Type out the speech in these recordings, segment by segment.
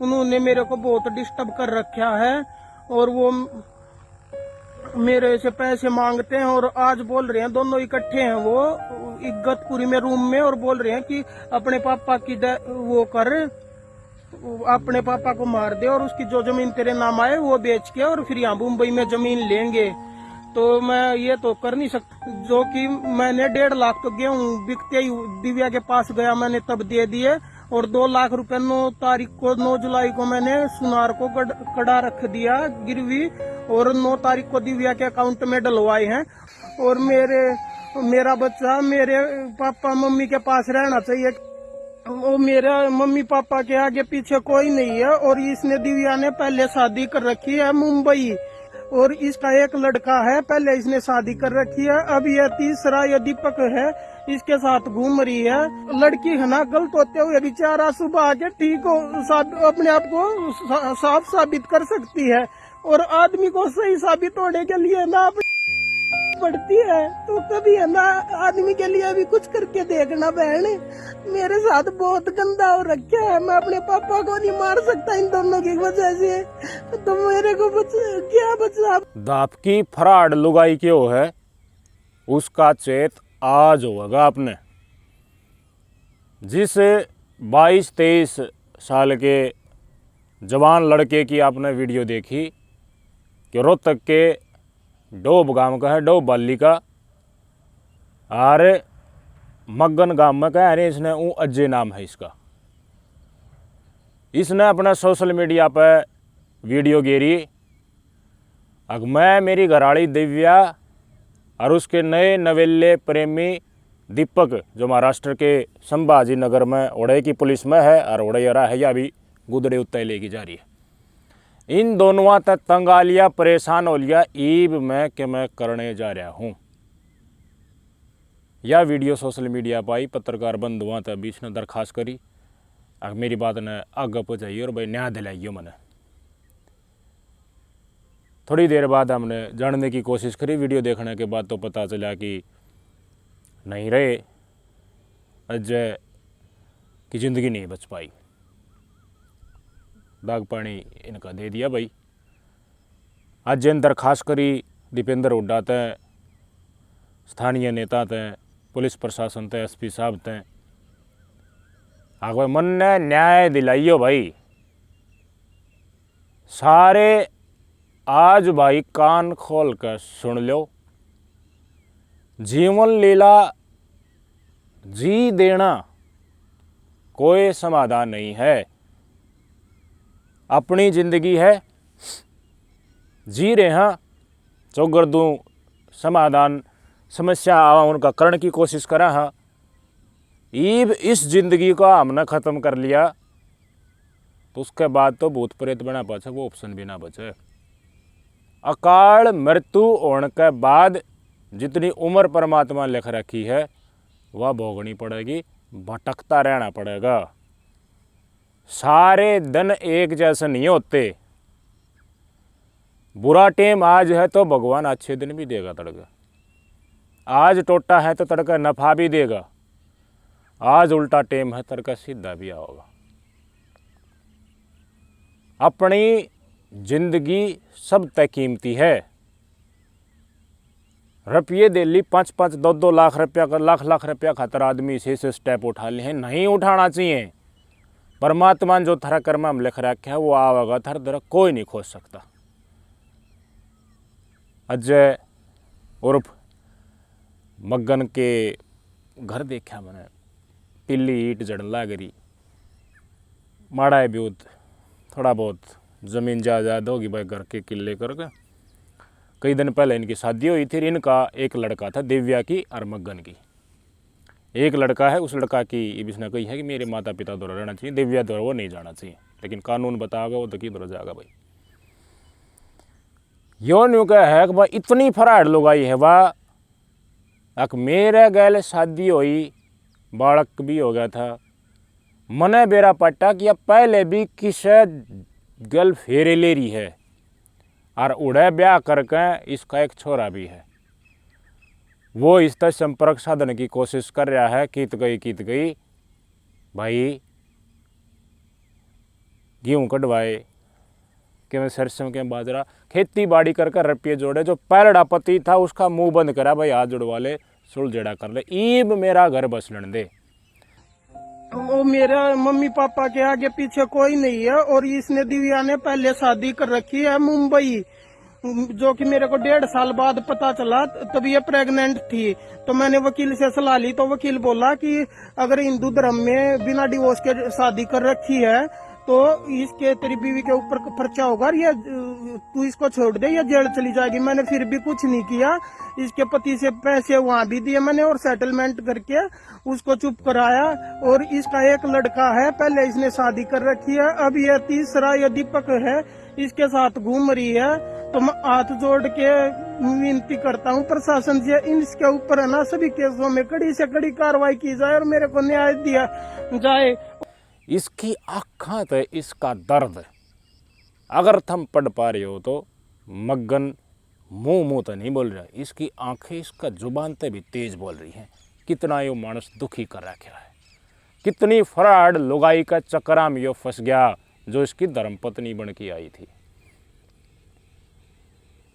उन्होंने मेरे को बहुत डिस्टर्ब कर रखा है और वो मेरे से पैसे मांगते हैं और आज बोल रहे हैं दोनों इकट्ठे हैं वो इगतपुरी में रूम में और बोल रहे हैं कि अपने पापा की वो कर अपने पापा को मार दे और उसकी जो जमीन तेरे नाम आए वो बेच के और फिर यहाँ मुंबई में जमीन लेंगे। तो मैं ये तो कर नहीं सकता, जो कि मैंने 1.5 लाख तो गेहूं बिकते ही दिव्या के पास गया मैंने तब दे दिए और 2 लाख रुपए 9 जुलाई को मैंने सुनार को कड़ा रख दिया गिरवी और 9 तारीख को दिव्या के अकाउंट में डलवाए हैं। और मेरा बच्चा मेरे पापा मम्मी के पास रहना चाहिए। वो मेरा मम्मी पापा के आगे पीछे कोई नहीं है और इसने दिव्या ने पहले शादी कर रखी है मुंबई और इसका एक लड़का है, पहले इसने शादी कर रखी है, अब यह तीसरा ये दीपक है इसके साथ घूम रही है। लड़की है ना गलत होते हुए बेचारा सुबह आके ठीक हो अपने आप को साफ साबित कर सकती है और आदमी को सही साबित होने के लिए ना पड़ती है। तो कभी है ना आदमी के लिए भी कुछ करके देखना बहन। मेरे साथ बहुत गंदा हो रखा है, मैं अपने पापा को नहीं मार सकता इन दोनों की वजह से, तो मेरे को क्या बचा। दाप की फराड लुगाई क्यों है उसका चेत आज होगा आपने। जिस 22-23 साल के जवान लड़के की आपने वीडियो देखी कि रोहतक के डोब गांव का है, डोब बाली का, और मगन गांव में का है, इसने अजय नाम है इसका। इसने अपना सोशल मीडिया पर वीडियो गेरी अग मैं मेरी घराड़ी दिव्या और उसके नए नवेले प्रेमी दीपक जो महाराष्ट्र के संभाजी नगर में ओड़े की पुलिस में है और ओड़े रहा है या भी गुदड़े उत्ते लेके जा रही है। इन दोनों तक तंग आ लिया, परेशान हो लिया ईब में कि मैं करने जा रहा हूँ। यह वीडियो सोशल मीडिया पर आई, पत्रकार बंद हुआ था, बीच ने दरखास्त करी अब मेरी बात ने आगे पहुँचाइए और भाई न्याय दिलाइए मैंने। थोड़ी देर बाद हमने जानने की कोशिश करी, वीडियो देखने के बाद तो पता चला कि नहीं रहे, अजय की ज़िंदगी नहीं बच पाई, दाग पानी इनका दे दिया भाई। अजय ने दरखास्त करी दीपेंद्र हुड्डा तय, स्थानीय नेता तय, पुलिस प्रशासन तय, एसपी साहब तय, आगे मन ने न्याय दिलाइयो भाई। सारे आज भाई कान खोल कर सुन लो, जीवन लीला जी देना कोई समाधान नहीं है। अपनी जिंदगी है जी रहे हैं, जो कर दूँ समाधान समस्या आवा उनका करने की कोशिश करा है। ईब इस जिंदगी को हमने ख़त्म कर लिया तो उसके बाद तो भूत प्रेत बना बचे, वो ऑप्शन भी ना बचे। अकाल मृत्यु होने के बाद जितनी उम्र परमात्मा लिख रखी है वह भोगनी पड़ेगी, भटकता रहना पड़ेगा। सारे दिन एक जैसे नहीं होते। बुरा टेम आज है तो भगवान अच्छे दिन भी देगा तड़का, आज टोटा है तो तड़का नफा भी देगा, आज उल्टा टेम है तड़का सीधा भी आओगा। अपनी जिंदगी सब तय कीमती है। रुपये दिल्ली 5-5, 2-2 लाख रुपया का लाख रुपया खातर आदमी से स्टेप उठा ले हैं, नहीं उठाना चाहिए। परमात्मा जो थारा कर्म में लिख रखा है वो आवेगा, थार दर कोई नहीं खोज सकता। अजय उर्फ मगन के घर देखा मैंने, पिल्ली ईट जड़न लाग रही, माड़ा है भी थोड़ा बहुत ज़मीन जायदाद होगी भाई घर के किले करके। कई दिन पहले इनकी शादी हुई थी, इनका एक लड़का था, दिव्या की और मगन की एक लड़का है। उस लड़का की इसने कही है कि मेरे माता पिता द्वारा रहना चाहिए, दिव्या द्वारा वो नहीं जाना चाहिए, लेकिन कानून बताओगे वो तो किधर जाएगा भाई। यो न्यू क्या है कि भाई इतनी फराड लोग आई है वाह, अक मेरे गैल शादी हुई, बालक भी हो गया था, मने बेरा पट्टा कि अब पहले भी किसे गल फेरे ले रही है और उड़े ब्याह करके इसका एक छोरा भी है। वो इस तरह संपर्क साधने की कोशिश कर रहा है, कीत गई भाई गेहूँ कटवाए, कि मैं सरसों के बाजरा खेती बाड़ी कर कर रुपये जोड़े। जो पहला पति था उसका मुंह बंद करा, भाई हाथ जुड़वा ले, सुलझेड़ा कर ले, ईब मेरा घर बस लड़ दे। वो मेरे मम्मी पापा के आगे पीछे कोई नहीं है। और इसने दिव्या ने पहले शादी कर रखी है मुंबई, जो कि मेरे को 1.5 साल बाद पता चला। तब ये प्रेग्नेंट थी, तो मैंने वकील से सलाह ली, तो वकील बोला कि अगर हिंदू धर्म में बिना डिवोर्स के शादी कर रखी है तो इसके तेरी बीवी के ऊपर पर्चा होगा और ये तू इसको छोड़ दे, ये जेल चली जाएगी। मैंने फिर भी कुछ नहीं किया। इसके पति से पैसे वहां भी दिए मैंने और सेटलमेंट करके उसको चुप कराया। और इसका एक लड़का है, पहले इसने शादी कर रखी है, अब ये तीसरा ये दीपक है इसके साथ घूम रही है। तो मैं हाथ जोड़ के विनती करता हूँ प्रशासन से, इसके ऊपर है ना सभी केसों में कड़ी से कड़ी कार्रवाई की जाए और मेरे को न्याय दिया जाए। इसकी आँखा तो इसका दर्द अगर तुम पढ़ पा रहे हो तो मगन मुंह तो नहीं बोल रहा, इसकी आंखें इसका जुबान ते भी तेज बोल रही हैं। कितना यो मानस दुखी कर रखा है, कितनी फ्रॉड लुगाई का चक्करा में यो फंस गया जो इसकी धर्मपत्नी बन के आई थी।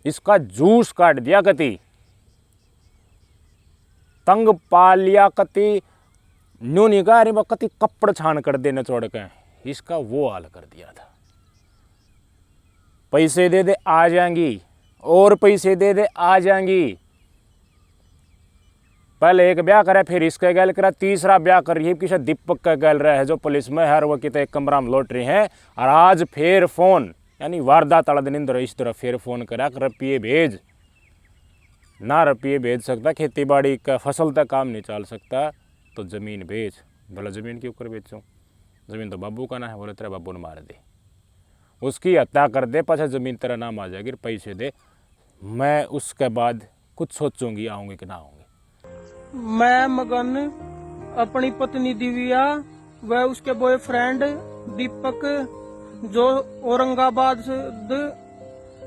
इसका जूस काट दिया कति, तंग पालिया कति, न्यूनी का अरे कति कपड़ छान कर देने छोड़ के इसका वो हाल कर दिया था। पैसे दे दे आ जाएंगी और पैसे दे दे आ जाएंगी। पहले एक ब्याह करे, फिर इसका गैल करा, तीसरा ब्याह कर रही है किसी दीपक का गैल रहा है जो पुलिस में हर वक्त एक कमरा में लौट रही है। और आज फिर फोन यानी वारदात वाला दिन इस तरह फिर फोन करा रुपये भेज, ना रुपये भेज सकता, खेती बाड़ी का फसल तक काम नहीं चल सकता तो ज़मीन बेच। बोला ज़मीन के ऊपर बेचूँ, ज़मीन तो बाबू का ना है। बोले तेरा बाबू ने मार दे, उसकी हत्या कर दे, पाछा ज़मीन तेरा नाम आ जाएगी, पैसे दे, मैं उसके बाद कुछ सोचूंगी आऊँगी कि ना आऊँगी। मैं मगन अपनी पत्नी दिव्या व उसके बॉयफ्रेंड दीपक जो औरंगाबाद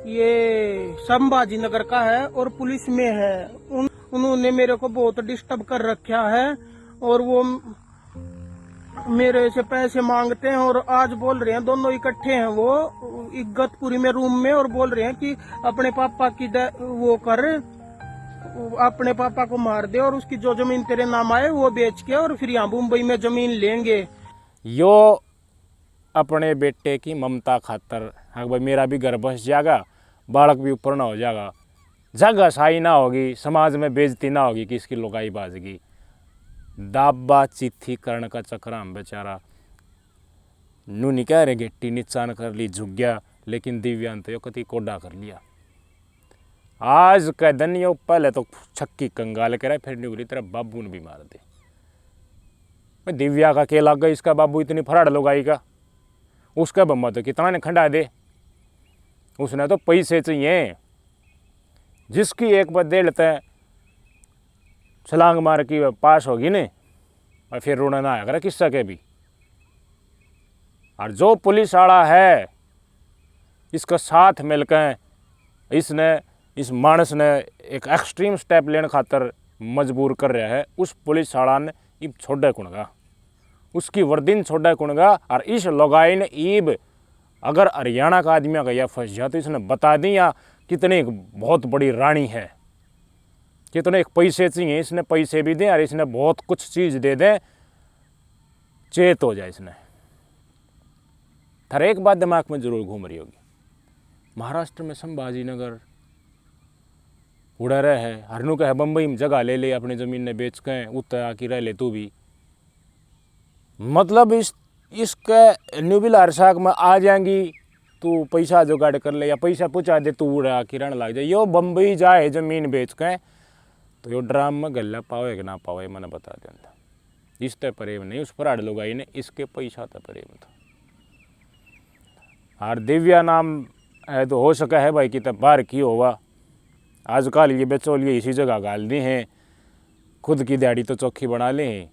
ये संभाजी नगर का है और पुलिस में है, उन्होंने मेरे को बहुत डिस्टर्ब कर रखा है। और वो मेरे से पैसे मांगते हैं और आज बोल रहे हैं, दोनों इकट्ठे हैं वो इगतपुरी में रूम में, और बोल रहे हैं कि अपने पापा की वो कर, अपने पापा को मार दे और उसकी जो जमीन तेरे नाम आए वो बेच के और फिर यहाँ मुंबई में जमीन लेंगे। यो अपने बेटे की ममता खातर, हाँ भाई मेरा भी घर बस जाएगा, बालक भी ऊपर ना हो जाएगा, जगह साई ना होगी, समाज में बेइज्जती ना होगी कि इसकी लुगाई बाजगी, दाबा चित्थी करण का चक्कर हम बेचारा नू नहीं कह रहे गिट्टी निचान कर ली झुक गया, लेकिन दिव्यांत यो कति कोडा कर लिया। आज कह दिन यो पहले तो छक्की कंगाल करे, फिर निगरी तरह बाबू ने भी मार दे। दिव्या का के लग गई, इसका बाबू इतनी फराड़ लुगाई का, उसका बम्मा तो कितना ने खंडा दे, उसने तो पैसे चाहिए। जिसकी एक बार दे लेते हैं छलांग मार की पास होगी ने, और फिर रोना ना आया करे किस्सा के भी। और जो पुलिस वाला है इसका साथ मिलकर इसने इस मानस ने एक एक्सट्रीम स्टेप लेने खातर मजबूर कर रहा है। उस पुलिस वाला ने इब छोड़े कुणगा, उसकी वर्दिन छोड़े कुणगा। और इस लोगाई ने ईब अगर हरियाणा का आदमी का यह फंस जाए तो इसने बता दी या कितनी बहुत बड़ी रानी है, कितने एक पैसे चाहिए, इसने पैसे भी दें और इसने बहुत कुछ चीज़ दे दें, चेत हो जाए। इसने हर एक बात दिमाग में जरूर घूम रही होगी। महाराष्ट्र में संभाजी नगर उड़ा रहे है, हरनू का है बम्बई में जगह ले ले, अपनी ज़मीन ने बेच के उत्तर आके रह ले तू भी। मतलब इसके न्यूबिल हरसाक में आ जाएंगी, तू पैसा जुगाड़ कर ले या पैसा पूछा दे तू उड़ा के रहने लग जाए। यो बम्बई जाए ज़मीन बेच के तो यो ड्राम में गल्ला पावे कि ना पावे मैंने बता देता। इस ते प्रेम नहीं, उस पर लोग आई ने इसके पैसा ते प्रेम था। और दिव्या नाम है तो हो सका है भाई कि तब बाहर की होगा। आजकल ये बेचौलिए इसी जगह गाल दी हैं, खुद की दिहाड़ी तो चौखी बना ले हैं,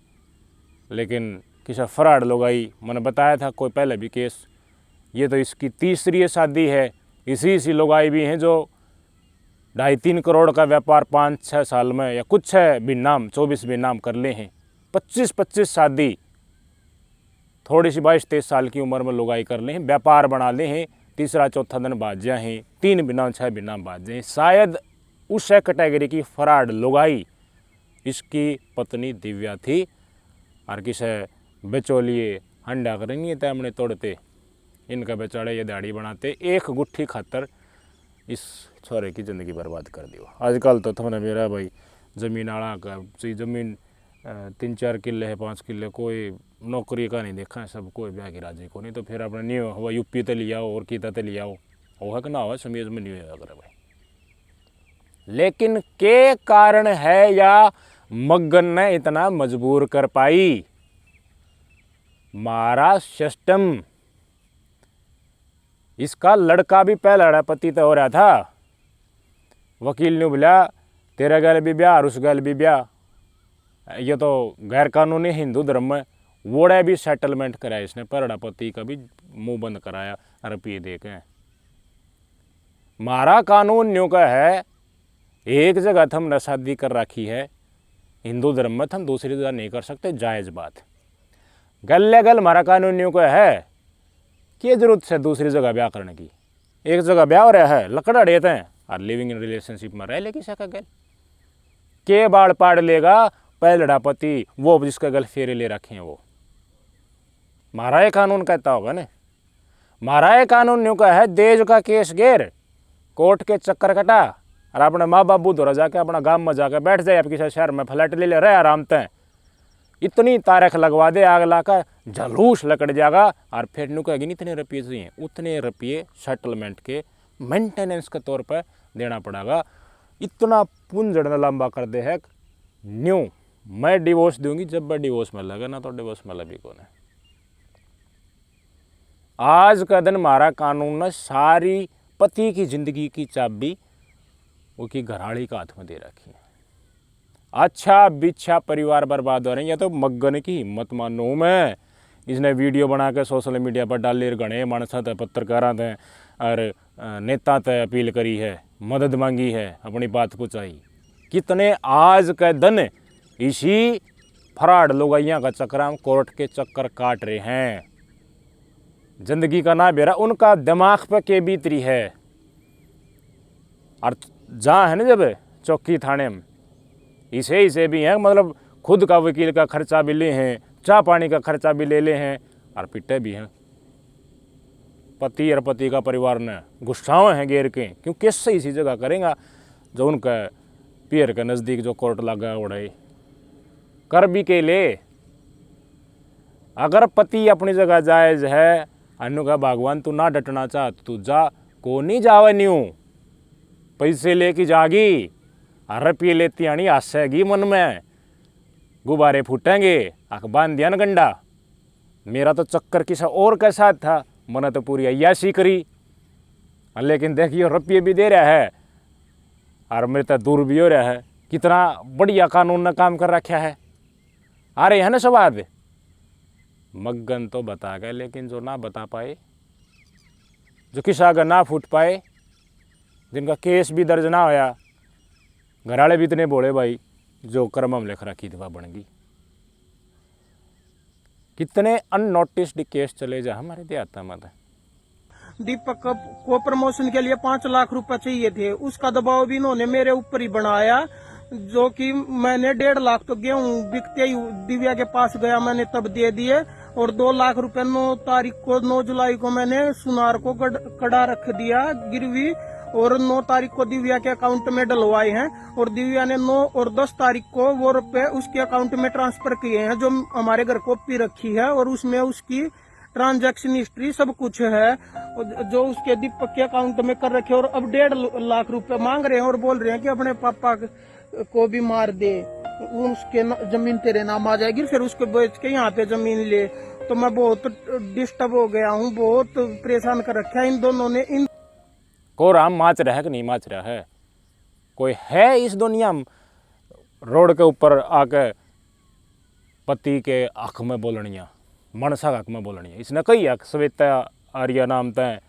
लेकिन किसी फ्रॉड लोग आई, मैंने बताया था कोई पहले भी केस, ये तो इसकी तीसरी शादी है। इसी लोग आई भी हैं जो 2.5-3 करोड़ का व्यापार 5-6 साल में या कुछ है भी नाम 24 भी नाम कर ले हैं। 25-25 शादी थोड़ी सी 22-23 साल की उम्र में लुगाई कर ले हैं, व्यापार बना ले हैं, तीसरा चौथा दिन बाजा हैं, 3 बिना 6 बिना बाजे हैं। शायद उस कैटेगरी की फराड लुगाई इसकी पत्नी दिव्या थी। और किसे बेचोलिए हंडा करेंगे तय हमने तोड़ते, इनका बेचारे ये दाढ़ी बनाते, एक गुट्ठी खातर इस छोरे की ज़िंदगी बर्बाद कर दी। आजकल तो तुमने मेरा भाई ज़मीन आड़ा का ज़मीन 3-4 किले है, 5 किले, कोई नौकरी का नहीं देखा है, सब कोई ब्याह की राजी को नहीं। तो फिर अपने नहीं हुआ यूपी ते लिया और कीता ते लिया वो है कि ना हुआ समेज में नहीं हुआ करे भाई। लेकिन के कारण है या मग्गन ने इतना मजबूर कर पाई? मारा सिस्टम। इसका लड़का भी पहला लड़ापति तो हो रहा था, वकील ने बोला तेरा गैल भी ब्याह और उस गैल भी ब्याह, ये तो गैर कानूनी हिंदू धर्म में, वोड़ा भी सेटलमेंट कराया इसने, परड़ापति का भी मुंह बंद कराया रुपये दे के। मारा कानून न्यू का है, एक जगह थम न शादी कर रखी है हिंदू धर्म में, थम दूसरी जगह नहीं कर सकते, जायज़ बात। गल गल मारा कानून न्यू का है कि जरूरत से दूसरी जगह ब्याह करने की, एक जगह ब्याह हो रहा है, लकड़ा देते हैं और लिविंग इन रिलेशनशिप में रह लेगी सका गल के बाड़ पाड़ लेगा पहलड़ा पति, वो जिसका गल फेरे ले रखे हैं वो। मारा ये कानून कहता होगा ना, मारा ये कानून न्यू का है, देश का केस गेर कोर्ट के चक्कर कटा और अपने माँ बाबू दौरा जाके अपना गांव में जाके बैठ जाए, अब किसी शहर में फ्लैट ले ले रहे आराम तय, इतनी तारीख लगवा दे आग लाकर जलूस लकड़ जाएगा। और फिर नु कहेगी इतने रुपये चाहिए, उतने रुपये सेटलमेंट के मेंटेनेंस के तौर पर देना पड़ेगा। इतना पुंजड़ लंबा कर दे है न्यू, मैं डिवोर्स दूंगी जब मैं डिवोर्स में लगा ना, तो डिवोर्स में लगी कौन है। आज का दिन मारा कानून ने सारी पति की जिंदगी की चाबी वो की घराड़ी का हाथ में दे रखी है। अच्छा बिच्छा परिवार बर्बाद हो रहे हैं। या तो मग्गन की हिम्मत मानो मैं, इसने वीडियो बना के सोशल मीडिया पर डाले, घने मानसा थे, पत्रकारा थे और नेता थे अपील करी है, मदद मांगी है, अपनी बात पहुँचाई। कितने आज के दिन इसी फराड लुगाइयाँ का चक्कर कोर्ट के चक्कर काट रहे हैं। जिंदगी का ना बेरा उनका दिमाग पे के बीतरी है। और जहाँ है ना जब चौकी थाने में इसे भी हैं, मतलब खुद का वकील का खर्चा भी ले हैं, चाय पानी का खर्चा भी ले हैं और पिटे भी हैं। पति और पति का परिवार ने गुस्साओं हैं गेर के, क्यों किससे इसी जगह करेगा जो उनका पियर के नज़दीक जो कोर्ट लगा उड़ाई कर भी के ले। अगर पति अपनी जगह जायज़ है, अनु का भगवान तू ना डटना चाह तू जा, को नहीं जावे न्यू पैसे लेके जागी और रुपये लेती आनी हंसेगी मन में, गुब्बारे फूटेंगे, आँख बांध दिया न गंडा। मेरा तो चक्कर किसी और के साथ था, मैंने तो पूरी अय्याशी करी, लेकिन देखिए रुपये भी दे रहा है और मेरे तो दूर भी हो रहा है। कितना बढ़िया कानून ने काम कर रखा है। आ रहे हैं ना सवाल, मग्गन तो बता गए, लेकिन जो ना बता पाए, जो किसी आगे ना फूट पाए, जिनका केस भी दर्ज ना होया, घराले भी इतने बोले भाई जो कर्म हम लिख रखी दवा बन गई। कितने अननोटिस्ड केस चले जा हमारे देहात में। दीपक को प्रमोशन के लिए 5 लाख रुपए चाहिए थे, उसका दबाव भी इन्होंने मेरे ऊपर ही बनाया, जो कि मैंने 1.5 लाख तो गेहूं बिकते ही दिव्या के पास गया, मैंने तब दे दिए। और 2 लाख रुपए 9 जुलाई को मैंने सुनार को कड़ा रख दिया गिरवी, और 9 तारीख को दिव्या के अकाउंट में डलवाए हैं। और दिव्या ने 9 और 10 तारीख को वो रुपए उसके अकाउंट में ट्रांसफर किए हैं, जो हमारे घर कॉपी रखी है और उसमें उसकी ट्रांजैक्शन हिस्ट्री सब कुछ है, जो उसके दीपक के अकाउंट में कर रखे। और अब 1.5 लाख रुपए मांग रहे हैं और बोल रहे हैं कि अपने पापा को भी मार दे, उसके जमीन तेरे नाम आ जाएगी, फिर उसको बेच के यहाँ पे जमीन ले। तो मैं बहुत डिस्टर्ब हो गया हूँ, बहुत परेशान कर रखा है इन दोनों ने। इन को राम माच रहा है कि नहीं माच रहा है? कोई है इस दुनिया में रोड के ऊपर आके पति के हक में बोलनिया, मनसा हक में बोलनिया? इसने कई हक, श्वेता आर्या नाम तय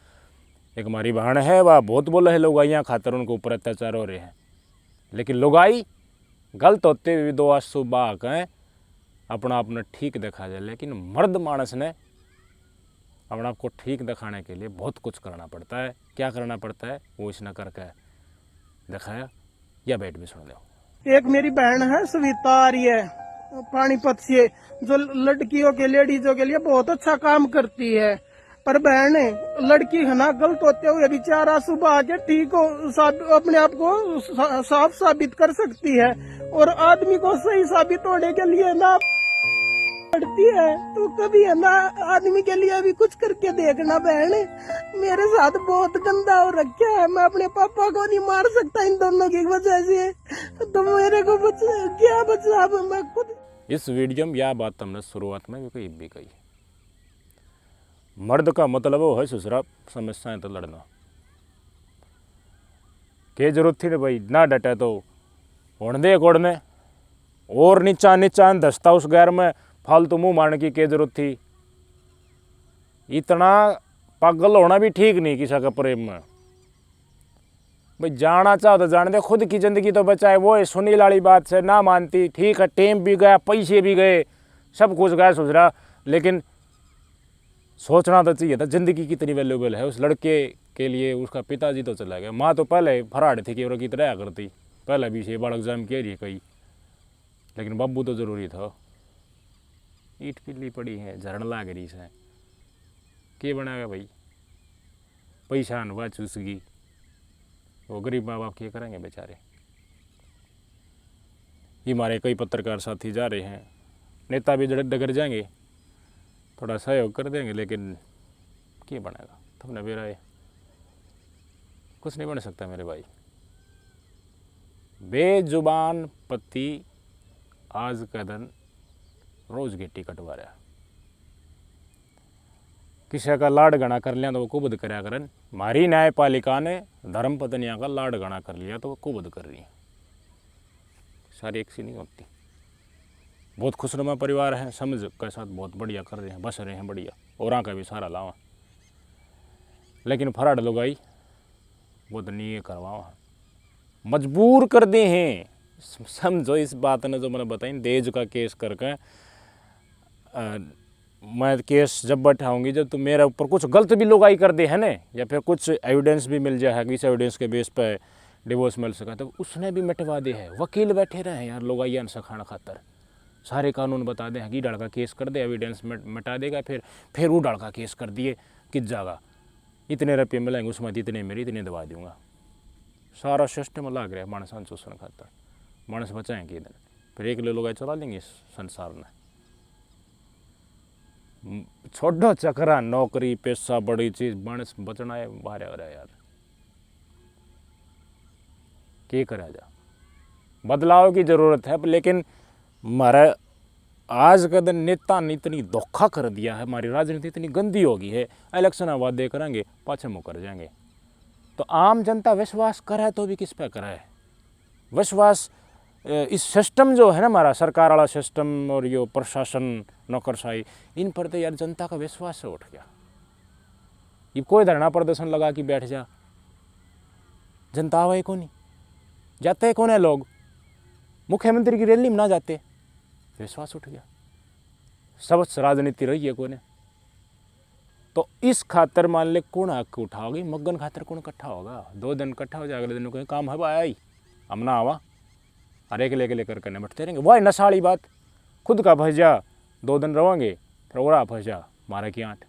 एक हमारी बहन है, वह बहुत बोले है लुगाइयाँ खातर उनके ऊपर अत्याचार हो रहे हैं। लेकिन लुगाई गलत होते हुए 2 आंसू बाक हैं, अपना अपना ठीक देखा जाए। लेकिन मर्द मानस ने अपने आप को ठीक दिखाने के लिए बहुत कुछ करना पड़ता है। क्या करना पड़ता है वो इसने करके दिखाया, या बैठ भी सुन लो। एक मेरी बहन है सविता आर्य, पानीपत से, जो लड़कियों के लेडीजों के लिए बहुत अच्छा काम करती है। पर बहन लड़की है ना, गलत होते हुए बेचारा सुबह आके ठीक हो अपने आप को साफ साबित कर सकती है, और आदमी को सही साबित होने के लिए ना पड़ती है। तो कभी है ना आदमी के लिए भी कुछ करके देखना बहन। मेरे साथ बहुत गंदा हो रखा है, मैं अपने पापा को नहीं मार सकता इन दोनों की वजह से, तो मेरे को क्या बचा, अब मैं खुद। इस वीडियो में यह बात हमने शुरुआत में भी कही, मर्द का मतलब वो है ससुरा समस्याएं तो लड़ना। के जरूरत थी भाई, ना डटे तो होने दे कोड़ने, और नीचा नीचा धसता उस गैर में फालतू मुंह मारने की क्या जरूरत थी। इतना पागल होना भी ठीक नहीं किसी का प्रेम में। भाई जाना चाहो तो जाने दे, खुद की जिंदगी तो बचाए। वो है सुनील वाली बात से ना मानती, ठीक है टेम भी गया, पैसे भी गए, सब कुछ गया ससुरा, लेकिन सोचना तो चाहिए था जिंदगी कितनी वैल्यूबल है उस लड़के के लिए। उसका पिताजी तो चला गया, माँ तो पहले फराड थी कि वो की तरह करती, पहले भी से बड़ा एग्जाम किया रही कई, लेकिन बाबू तो जरूरी था। ईट पिल्ली पड़ी है, झरण लाग रही से, के बनाएगा भाई, पैसा अनवा चूसगी, वो गरीब माँ बाप क्या करेंगे बेचारे। ये हमारे कई पत्रकार साथी जा रहे हैं, नेता भी डगर जाएंगे, थोड़ा सहयोग कर देंगे, लेकिन क्या बनेगा। तुमने मेरा ये कुछ नहीं बन सकता मेरे भाई। बेजुबान पति आज का दिन रोज गिट्टी कटवा रहा। किसी का लाड गणा कर लिया तो वो कुबद कराया करन। हमारी न्यायपालिका ने धर्म पत्नियां का लाड गणा कर लिया तो वो कुबद कर रही है। सारी एक सी नहीं होती। बहुत खुशनुमा परिवार है, समझ के साथ बहुत बढ़िया कर रहे हैं, बस रहे हैं बढ़िया, और आँख का भी सारा लावा, लेकिन फराड लोग आई बहुत नहीं करवाओ, मजबूर कर दे हैं। समझो इस बात ने जो मैंने बताई, देज का केस करके मैं केस जब बैठाऊंगी, जब तुम मेरे ऊपर कुछ गलत भी लोग आई कर दे है ना, या फिर कुछ एविडेंस भी मिल जाए कि इस एविडेंस के बेस पे डिवोर्स मिल सका, तो उसने भी मिटवा दे है। वकील बैठे रहे यार लोग आई सखाना खातर, सारे कानून बता दें कि डाल का केस कर दे, एविडेंस मिटा देगा, फिर वो डाल का केस कर दिए किस जगह इतने रुपये मिलेंगे, उसमें इतने मेरे इतने दबा दूंगा। सारा सिस्टम लग रहा है मानसान चूसन खातर, मानस बचाएंगे इधर, फिर एक ले लोग चला लेंगे इस संसार में। छोड़ो चक्रा, नौकरी पैसा बड़ी चीज, मानस बचना है बाहर आ रहा है यार, क्या करा जा। बदलाव की जरूरत है, लेकिन हमारा आज का दिन नेता ने इतनी धोखा कर दिया है, हमारी राजनीति इतनी गंदी हो गई है। इलेक्शन वादे करेंगे, पाछे मुकर जाएंगे, तो आम जनता विश्वास करे तो भी किस पे करे। विश्वास इस सिस्टम जो है ना हमारा सरकार वाला सिस्टम और ये प्रशासन नौकरशाही, इन पर तो यार जनता का विश्वास से उठ गया। ये कोई धरना प्रदर्शन लगा कि बैठ जा, जनता आवे को नहीं, जाते कौन है लोग, मुख्यमंत्री की रैली में ना जाते, विश्वास उठ गया। सबसे राजनीति रही है कोने, तो इस खातर मान ले कौन आग उठाओगी, मगन खातर कौन इकट्ठा होगा। 2 दिन इकट्ठा हो जाए, अगले दिन कहीं काम है भाई हम ना आवा, अरे के लेकर करने बैठते रहेंगे। वही नशाली बात, खुद का भजा 2 दिन रहोगे, फिर ओरा भजा मारे की आंट,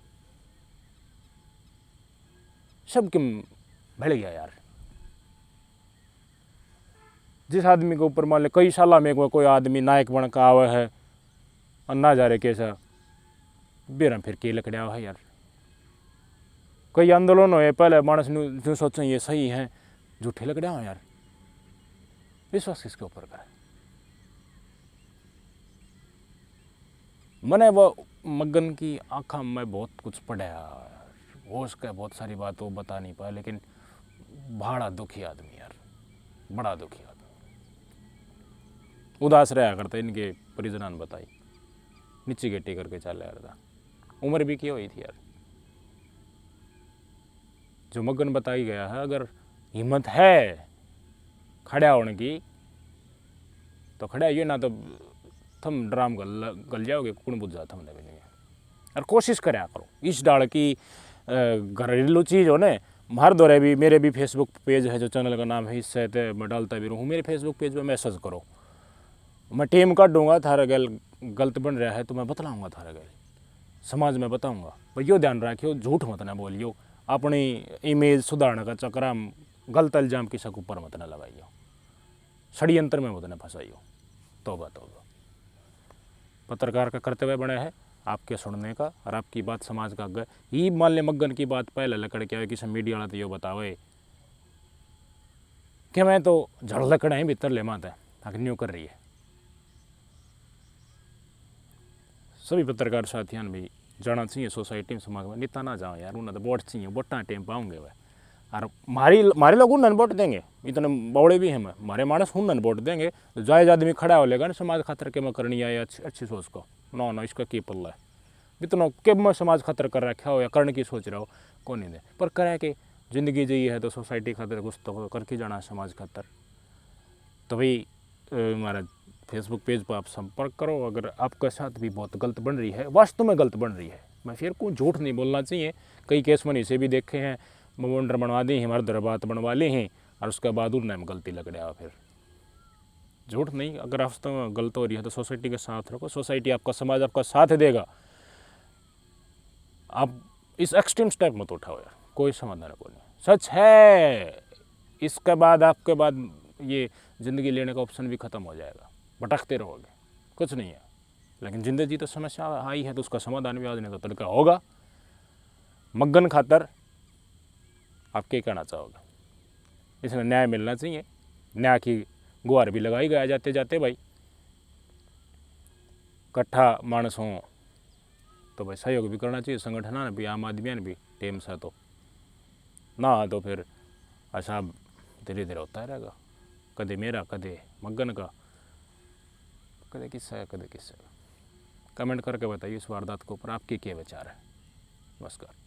सब क्यों भड़ गया यार। जिस आदमी के ऊपर मान ले कई साल में कोई आदमी नायक बन का आवे है और ना जा रहे कैसा बेरा, फिर के लकड़ा है यार। कई आंदोलन हुए पहले, मानस जो सोचें ये सही है, झूठे लकड़ा हो यार। विश्वास किसके ऊपर करे। मैंने वो मगन की आँखों में बहुत कुछ पढ़ा, वो उसका बहुत सारी बात वो बता नहीं पाया, लेकिन बड़ा दुखी आदमी यार, बड़ा दुखी आदमी, उदास रहा करता। इनके परिजनों ने बताई, नीचे गेटी करके चल रहा था, उम्र भी क्या हुई थी यार। जो मगन बताई गया है, अगर हिम्मत है खड़ा होने की तो खड़ा आइए, ना तो तुम ड्राम गल जाओगे, कौन बुझ जाता हमने भी नहीं। और कोशिश करा करो इस डाल की घरेलू चीज़ हो ना। हर दौरे भी मेरे भी फेसबुक पेज है जो चैनल का नाम है, इससे तो मैं डालता भी रहूँ। मेरे फेसबुक पेज पे मैसेज करो, मैं टीम काट दूंगा। थारा गैल गलत बन रहा है तो मैं बतलाऊँगा, थारा गैल समाज में बताऊँगा। पर यो ध्यान रखियो, झूठ मत ना बोलियो, अपनी इमेज सुधारने का चक्कर में गलत इल्जाम किसी के ऊपर मत ना लगाइयो, षड्यंत्र में मत ना फंसाइयो। तौबा तौबा। पत्रकार का कर्तव्य बने है आपके सुनने का और आपकी बात समाज का आगे। ये मान ले मग्गन की बात पहले लकड़ के आए किसी मीडिया वाला तो यो बतावे कि मैं तो झड़ लकड़ा ही भीतर ले माता अग्नियों कर रही है। सभी पत्रकार साथियों भी जाना चाहिए सोसाइटी में, समाज में निता ना जाओ यार, उन्हें तो वोट चाहिए, वोटा टाइम पाऊंगे वह। और मारे लोग उन्हें वोट देंगे, इतने बौड़े भी हैं, हमारे मानस उन्हें वोट देंगे। तो जायज़ आदमी खड़ा हो लेगा ना समाज खातर के मैं करनी है अच्छी सोच को, ना ना इसका की पल्ला है इतना के मैं समाज खातर कर रखा हो या करने की सोच रहा हो, कौन नहीं दे। पर करे कि ज़िंदगी जी है तो सोसाइटी खातर कुछ तो करके जाना समाज खातर। तो भाई हमारा फेसबुक पेज पर आप संपर्क करो। अगर आपके साथ भी बहुत गलत बन रही है, वास्तव में गलत बन रही है, मैं फिर को झूठ नहीं बोलना चाहिए। कई केस मैंने इसे भी देखे हैं, मोमेंडर बनवा दी हैं, हमारे दरबात बनवा ली हैं और उसके बाद उन्हें गलती लग रहा। फिर झूठ नहीं, अगर वास्तव में गलत हो रही है तो सोसाइटी के साथ रखो, सोसाइटी आपका समाज आपका साथ देगा। आप इस एक्सट्रीम स्टेप मत उठाओ यार, कोई समाधान को नहीं। सच है इसके बाद आपके बाद ये ज़िंदगी लेने का ऑप्शन भी ख़त्म हो जाएगा, भटकते रहोगे, कुछ नहीं है। लेकिन जिंदगी तो समस्या आई है तो उसका समाधान भी आज नहीं तो तरीका होगा। मग्गन खातर आप क्या कहना चाहोगे? इसमें न्याय मिलना चाहिए, न्याय की गुहार भी लगाई गया जाते जाते भाई। कट्ठा मानस हों तो भाई सहयोग भी करना चाहिए, संगठन ने भी, आम आदमी ने भी टीम से, तो ना तो फिर ऐसा धीरे धीरे होता रहेगा, कदे मेरा कदे मग्गन का, कदे किस्सा कदे किस्सा। कमेंट करके बताइए इस वारदात के ऊपर आपके क्या विचार है। नमस्कार।